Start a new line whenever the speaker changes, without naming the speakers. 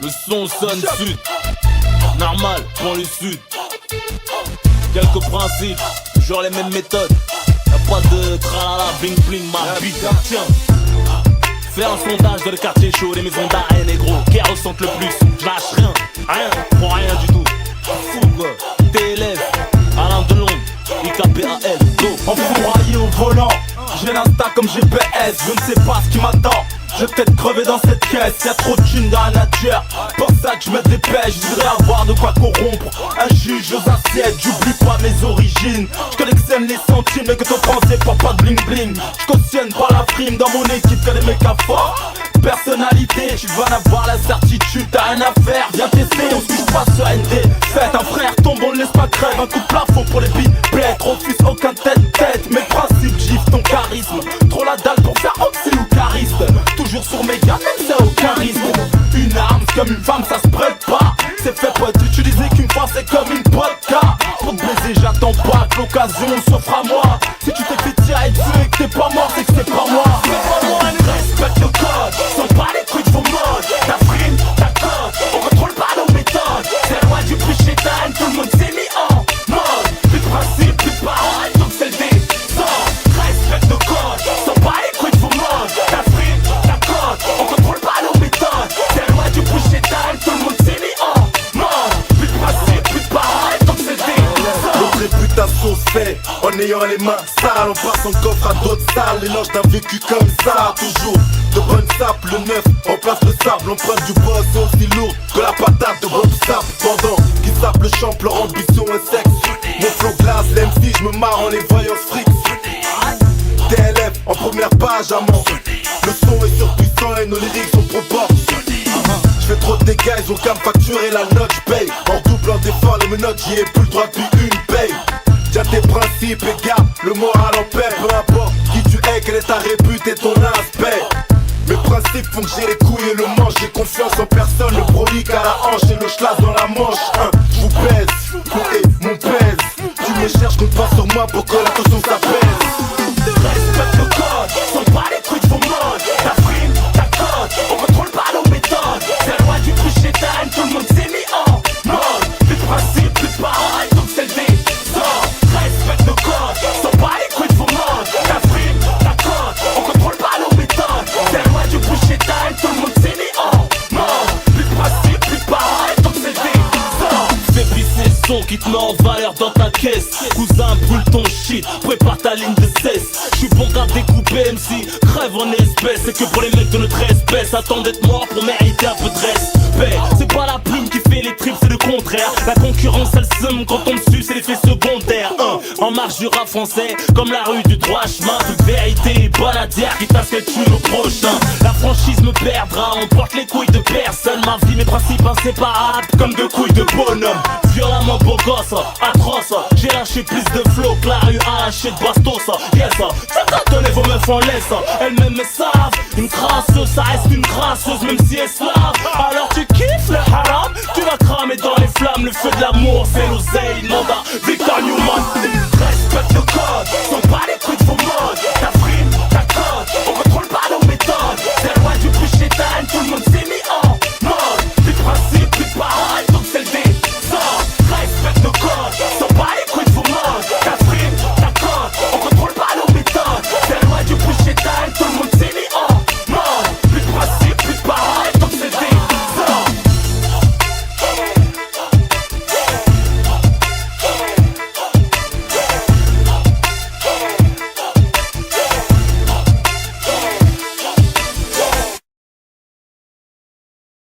Le son sonne sud, normal pour le sud. Quelques principes, toujours les mêmes méthodes. Y'a pas de tralala, bling bling, ma bite. Tiens, fais un sondage dans le quartier chaud, les maisons d'arrêt négro. Qui ressentent le plus? Je lâche rien, pour rien du tout. Fou quoi, TLF, Alain Delon, IKPAL, go.
Enfouraillé au volant, j'ai l'insta comme GPS, je ne sais pas ce qui m'attend. Je vais peut-être crever dans cette caisse, y'a trop de thunes dans la nature. Pour ça que je me dépêche, je voudrais avoir de quoi corrompre un juge aux assiettes. J'oublie pas mes origines, je collectionne les centimes. Mais que ton français pour pas de bling bling. Je cautionne pas la frime, dans mon équipe que les mecs à fort. Personnalité, tu vas en avoir la certitude. T'as rien à faire, viens tester, on se couche pas sur ND. Faites un frère tombe, on le laisse pas crève. Un coup de plafond pour les billes, refuse aucun tête-tête. Mes principes giflent ton charisme. Trop la dalle pour faire oxy ou chariste. Toujours sur mes gars, même ça aucun risque. Une arme, c'est comme une femme, ça se prête pas. C'est fait pour être utilisé qu'une fois, c'est comme une vodka. Pour te baiser, j'attends pas que l'occasion s'offre à moi. Si tu t'es fait tirer dessus et que t'es pas mort, c'est que c'est pas moi. Respecte le code, sans pas les couilles de vos modes. Ta frime, ta cote, on contrôle pas nos méthodes. C'est loin du prix chez Dan, tout le monde s'est mis en mode. Plus de principe, plus de paroles, donc c'est le descend. Respecte le code, sans pas les couilles de vos modes. Ta frime, ta cote, on contrôle pas nos méthodes. C'est loin du prix chez Dan, tout le monde s'est mis en mode. Plus de principe, plus de paroles, donc c'est le descend.
Notre réputation se fait en ayant les mains sales. On passe en coffre à d'autres salles. L'éloge d'un vécu comme ça. Toujours de bonnes sapes, le neuf en place le sable. L'empreinte du boss est aussi lourde que la patate de Bob Sapp. Pendant qu'ils sapent le champ, leur ambition est sexe. Mon flow glace, l'MC, je me marre en les voyant fric. TLF en première page à mort. Le son est surpuissant et nos lyrics sont proportionnés. Je fais trop de dégâts, ils ont qu'à me facturer la note, j'paye. En doublant d'efforts, les menottes, j'y ai plus le droit depuis une paye. Tiens tes principes et garde le moral en paix. Peu importe qui tu es, quelle est ta répute et ton aspect. Mes principes font que j'ai les couilles et le manche. J'ai confiance en personne, le prolique à la hanche et le schlass dans la manche. Je vous baise, et mon pèse. Tu me cherches, compte pas sur moi pour que la tension s'apaise.
Respecte le code, sans pas les couilles de vos modes. Ta frime, ta cote, on contrôle pas nos méthodes. C'est loin du prix chez Dan, tout le monde s'est mis en mode. Plus de principes, plus de paroles, donc c'est le descend. Respecte le code, sans pas les couilles de vos modes. Ta frime, ta cote, on contrôle pas nos méthodes. C'est loin du prix chez Dan, tout le monde s'est mis en mode. Plus de principes, plus de paroles, donc c'est le descend.
Fais pisser le son qui te met en valeur dans ta caisse. Cousin, brûle ton shit, prépare ta ligne de cesse. J'suis bon qu'à découper MC, crève en espèces. C'est que pour les mecs de notre espèce, attends d'être mort pour mériter un peu de respect. C'est pas la plume qui fait les tripes, c'est le contraire. La concurrence elle seum quand on dessus, c'est l'effet secondaire. En marche du rap français, comme la rue du droit chemin. Toute vérité est baladière qui t'as qu'elle tue le prochain. La franchise me perdra, on porte les couilles de personne. Ma vie, mes principes inséparables, comme deux couilles de bonhomme. Violemment beau gosse, atroce. J'ai lâché plus de flow que la rue arrachée de bastos. Yes, c'est quand donner vos meufs en laisse. Elles-mêmes me savent, une crasseuse, ça reste une crasseuse, même si elle slave. Alors tu kiffes le haram, tu vas cramer dans les flammes. Le feu de l'amour, c'est l'oseille, mandat.